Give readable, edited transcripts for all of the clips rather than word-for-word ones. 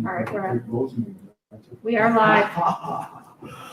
right, we are live.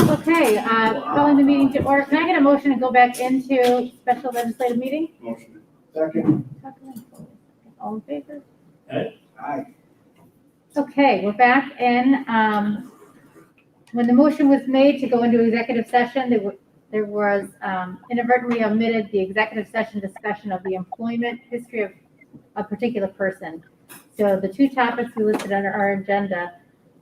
Okay, calling the meeting to order. Can I get a motion to go back into special legislative meeting? Motion. Second. All in favor? Aye. Okay, we're back in. When the motion was made to go into executive session, there was inadvertently omitted the executive session discussion of the employment history of a particular person. So the two topics we listed under our agenda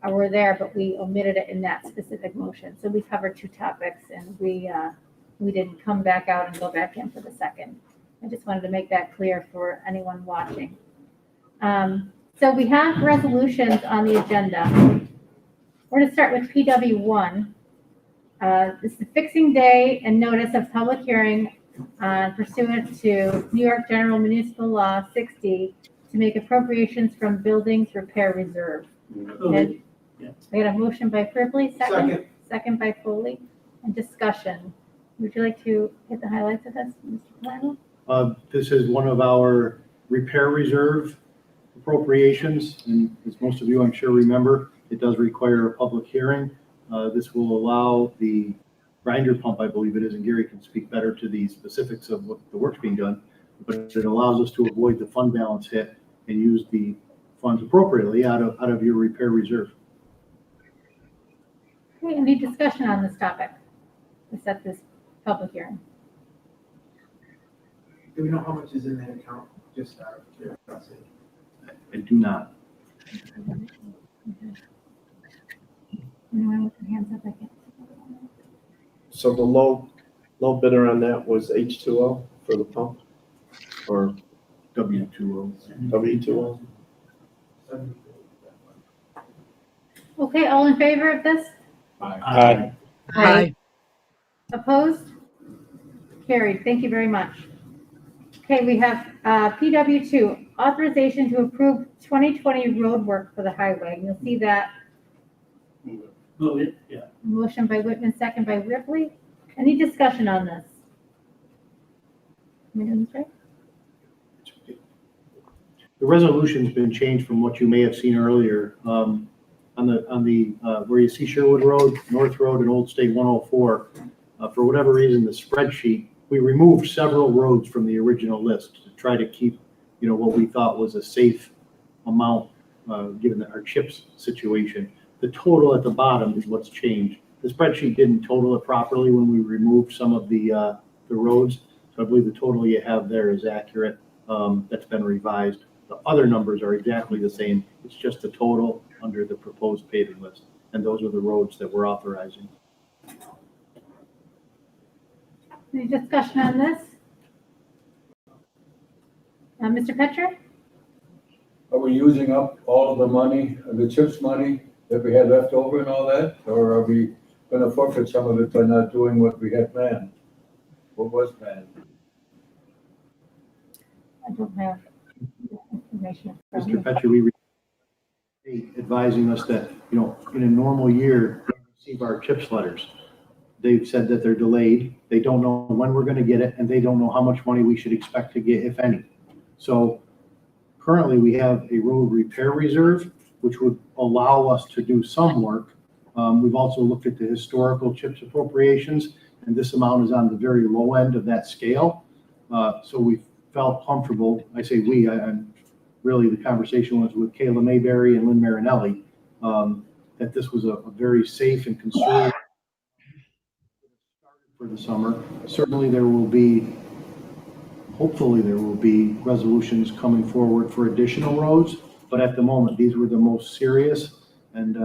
were there, but we omitted it in that specific motion. So we covered two topics, and we didn't come back out and go back in for the second. I just wanted to make that clear for anyone watching. So we have resolutions on the agenda. We're going to start with PW1. This is the fixing day and notice of public hearing pursuant to New York General Municipal Law 60 to make appropriations from buildings repair reserve. And I got a motion by Fribley, second by Foley, and discussion. Would you like to hit the highlights of this, Mr. Palermo? This is one of our repair reserve appropriations, and as most of you I'm sure remember, it does require a public hearing. This will allow the grinder pump, I believe it is, and Gary can speak better to the specifics of what the work's being done, but it allows us to avoid the fund balance hit and use the funds appropriately out of your repair reserve. Okay, any discussion on this topic? To set this public hearing. Do we know how much is in that account? Just out of curiosity. I do not. Anyone with their hands up? I can't. So the low bidder on that was H2O for the pump, or W2O. W2O? Okay, all in favor of this? Aye. Aye. Opposed? Carried. Thank you very much. Okay, we have PW2, authorization to approve 2020 road work for the highway. And you'll see that motion by Whitman, second by Ripley. Any discussion on this? Am I doing this right? The resolution's been changed from what you may have seen earlier. On the where you see Sherwood Road, North Road, and Old State 104, for whatever reason, the spreadsheet, we removed several roads from the original list to try to keep, what we thought was a safe amount, given our CHIPS situation. The total at the bottom is what's changed. The spreadsheet didn't total it properly when we removed some of the roads, so I believe the total you have there is accurate. That's been revised. The other numbers are exactly the same. It's just the total under the proposed paving list, and those are the roads that we're authorizing. Any discussion on this? Mr. Petra? Are we using up all of the money, the CHIPS money that we had left over and all that? Or are we going to forfeit some of it by not doing what we had planned? What was planned? I don't have information. Mr. Petrie, we received advising us that, in a normal year, we receive our CHIPS letters. They've said that they're delayed. They don't know when we're going to get it, and they don't know how much money we should expect to get, if any. So currently we have a road repair reserve, which would allow us to do some work. We've also looked at the historical CHIPS appropriations, and this amount is on the very low end of that scale. So we felt comfortable. I say we, I'm really, the conversation was with Kayla Mayberry and Lynn Marinelli, that this was a very safe and conservative for the summer. Certainly hopefully there will be resolutions coming forward for additional roads, but at the moment, these were the most serious and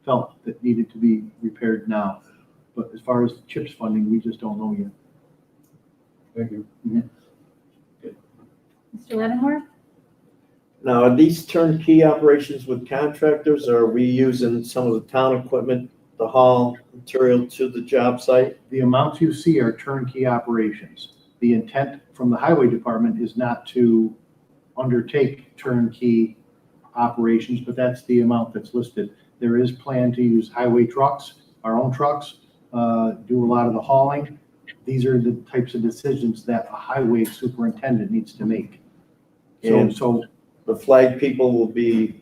felt that needed to be repaired now. But as far as CHIPS funding, we just don't know yet. Thank you. Mr. Lattimore? Now, are these turnkey operations with contractors, or are we using some of the town equipment to haul material to the job site? The amounts you see are turnkey operations. The intent from the highway department is not to undertake turnkey operations, but that's the amount that's listed. There is plan to use highway trucks, our own trucks, do a lot of the hauling. These are the types of decisions that a highway superintendent needs to make. So The flag people will be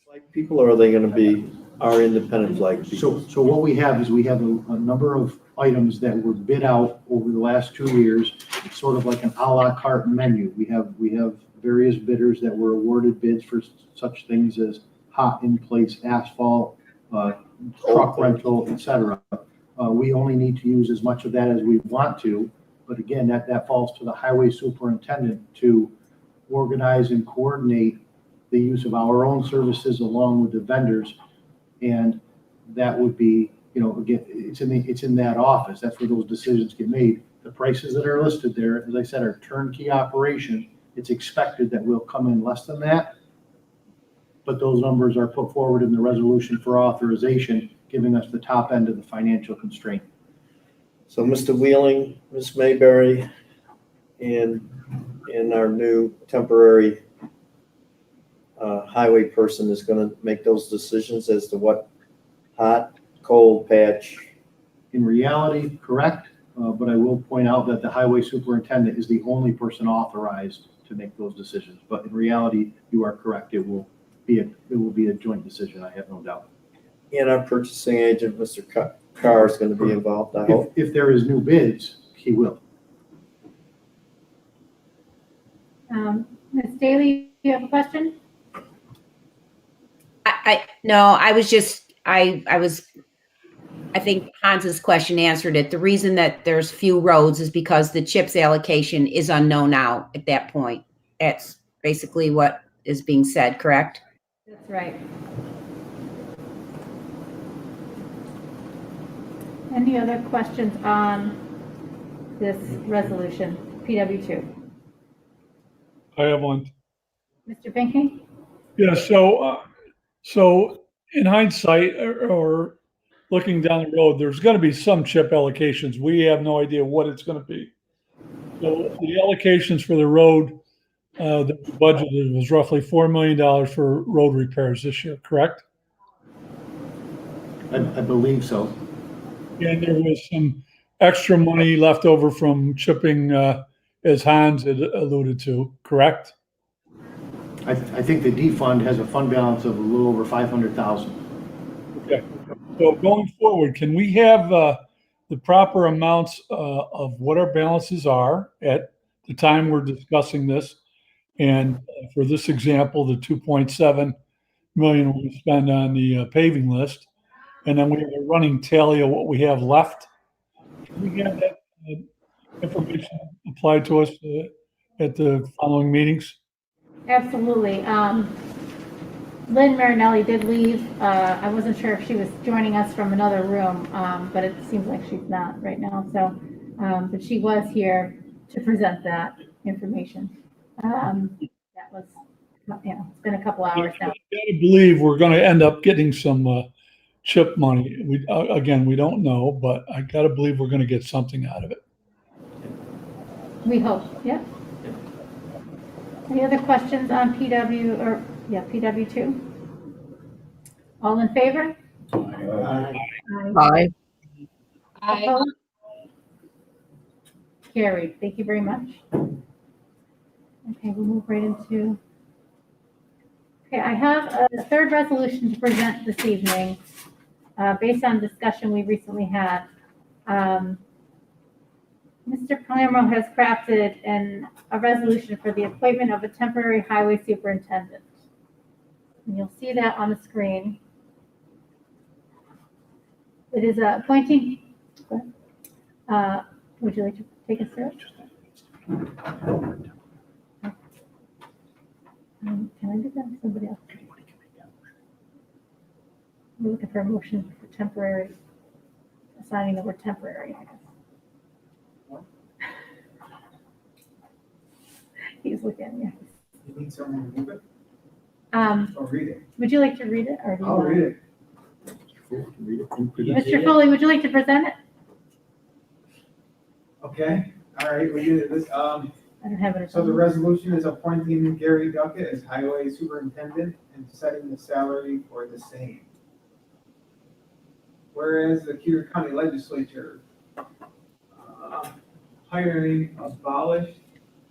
flag people, or are they gonna be our independent flag people? So what we have is we have a number of items that were bid out over the last 2 years. It's sort of like an à la carte menu. We have various bidders that were awarded bids for such things as hot in place asphalt, truck rental, et cetera. We only need to use as much of that as we want to, but again, that falls to the highway superintendent to organize and coordinate the use of our own services along with the vendors. And that would be, again, it's in that office. That's where those decisions get made. The prices that are listed there, as I said, are turnkey operation. It's expected that we'll come in less than that, but those numbers are put forward in the resolution for authorization, giving us the top end of the financial constraint. So Mr. Wheeling, Ms. Mayberry, and our new temporary highway person is gonna make those decisions as to what hot, cold patch. In reality, correct, but I will point out that the highway superintendent is the only person authorized to make those decisions. But in reality, you are correct. It will be a joint decision, I have no doubt. And our purchasing agent, Mr. Carr, is gonna be involved, I hope. If there is new bids, he will. Ms. Daly, you have a question? No, I think Hans's question answered it. The reason that there's few roads is because the CHIPS allocation is unknown now at that point. That's basically what is being said, correct? That's right. Any other questions on this resolution, PW2? I have one. Mr. Pinckney? Yeah, so in hindsight, or looking down the road, there's gonna be some chip allocations. We have no idea what it's gonna be. So the allocations for the road, that we budgeted was roughly $4 million for road repairs this year, correct? I believe so. And there was some extra money left over from chipping, as Hans had alluded to, correct? I think the D fund has a fund balance of a little over 500,000. Okay. So going forward, can we have the proper amounts of what our balances are at the time we're discussing this? And for this example, the 2.7 million we spend on the paving list, and then we have a running tally of what we have left. Can we have that information applied to us at the following meetings? Absolutely. Lynn Marinelli did leave. I wasn't sure if she was joining us from another room, but it seems like she's not right now. So, but she was here to present that information. That was, it's been a couple hours now. I gotta believe we're gonna end up getting some chip money. Again, we don't know, but I gotta believe we're gonna get something out of it. We hope, yeah. Any other questions on PW2? All in favor? Aye. Opposed? Carried. Thank you very much. Okay, we'll move right into. Okay, I have a third resolution to present this evening, based on discussion we recently had. Mr. Palermo has crafted a resolution for the appointment of a temporary highway superintendent. And you'll see that on the screen. It is appointing, would you like to take us through it? Can I do that? Somebody else? We're looking for a motion for temporary, assigning the word temporary, I guess. He's looking, yeah. You need someone to move it? Or read it? Would you like to read it, or do you I'll want? read it. Mr. Foley, would you like to present it? Okay, all right, we do this. I don't have it. So the resolution is appointing Gary Duckett as highway superintendent and setting the salary for the same. Whereas the Cayuga County Legislature hiring abolished.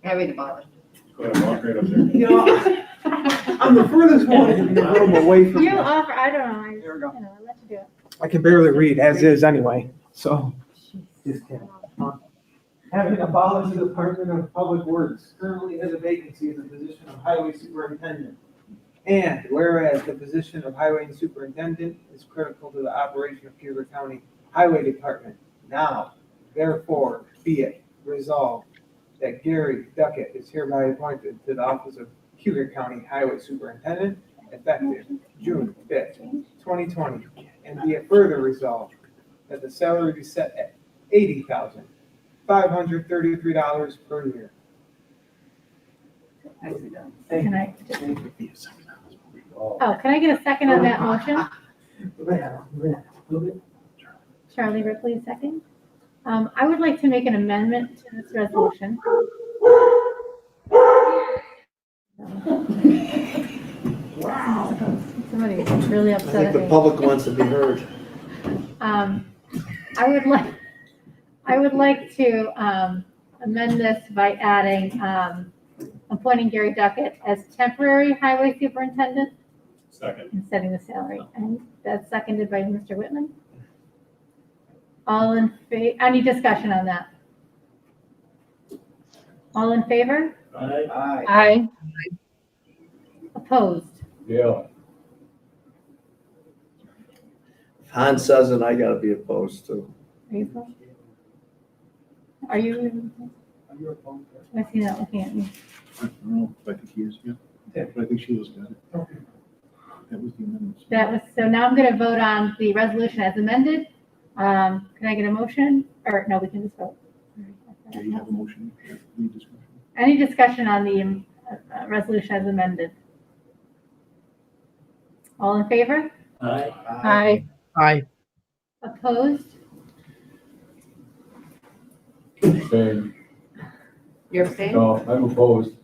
Having abolished. Go ahead, walk right up there. You know, I'm the furthest one in the room away from You you. offer, I don't know, There we go. I let you do it. I can barely read as is anyway, so. Just kidding. Having abolished the Department of Public Works, currently has a vacancy in the position of Highway Superintendent. And whereas the position of Highway Superintendent is critical to the operation of Cayuga County Highway Department. Now, therefore, be it resolved that Gary Duckett is hereby appointed to the office of Cayuga County Highway Superintendent effective June 5th, 2020. And be it further resolved that the salary be set at $80,533 per year. Can I, Wow. oh, can I get a second on that motion? Little Charlie Ripley, second. I would like to make an amendment to this resolution. Somebody is really I upset think at the me. public wants to be heard. I would like to amend this by adding, appointing Gary Duckett as temporary highway superintendent Second. and setting the salary. And that's seconded by Mr. Whitman. All in any discussion on that? All in favor? Aye. Aye. Opposed? Yeah, If Hans says it, I gotta be opposed to. Are you opposed? Are you? I see that looking at me. I don't know if I think he is, yeah. But I think Sheila's got it. That was the amendment. That was, so now I'm going to vote on the resolution as amended. Can I get a motion? Or no, we can just vote. Yeah, you have a motion. Any discussion? Any discussion on the resolution as amended? All in favor? Aye. Aye. Opposed? same. You're abstaining? No, I'm opposed.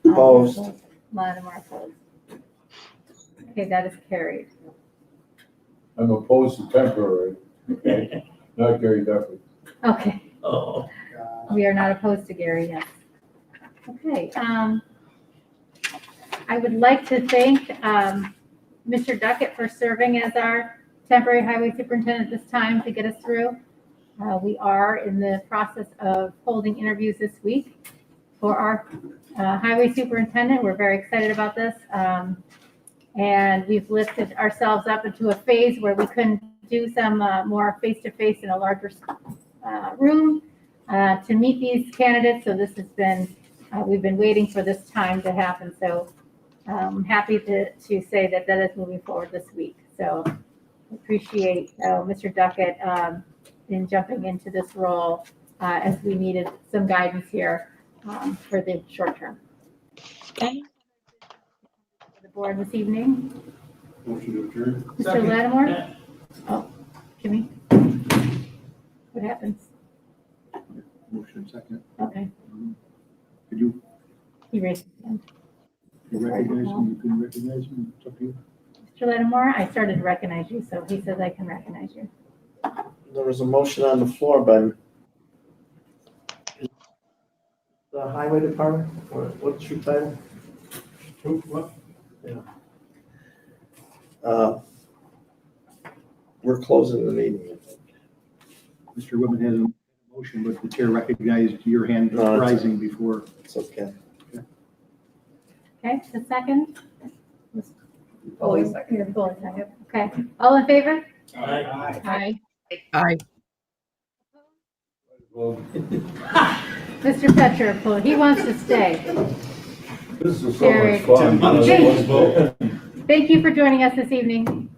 Opposed. A lot of them are opposed. Okay, that is carried. I'm opposed to temporary, okay? Not Gary Duffy. Okay, Oh. we are not opposed to Gary, yes. Okay, I would like to thank Mr. Duckett for serving as our temporary highway superintendent this time to get us through. We are in the process of holding interviews this week for our highway superintendent. We're very excited about this. And we've lifted ourselves up into a phase where we couldn't do some more face-to-face in a larger room to meet these candidates. So this has been, we've been waiting for this time to happen. So I'm happy to say that that is moving forward this week. So appreciate Mr. Duckett in jumping into this role as we needed some guidance here for the short term. Okay. For the board this evening, Motion to adjourn. Mr. Second. Lattimore? Oh, Jimmy? What happens? Motion second. Okay, Could you he raised his hand. recognize him? You can recognize him? It's up to you. Mr. Lattimore, I started to recognize you, so he says I can recognize you. There was a motion on the floor by the highway department, or what's your title? What? We're closing the meeting. Mr. Whitman has a motion, but the chair recognized your hand No, it's- rising before. It's okay. Okay, the second? Foley second. Foley second, okay. All in favor? Aye. Aye. Well, Mr. Petra, he wants to stay. this is so Carried. much fun. Thank you for joining us this evening.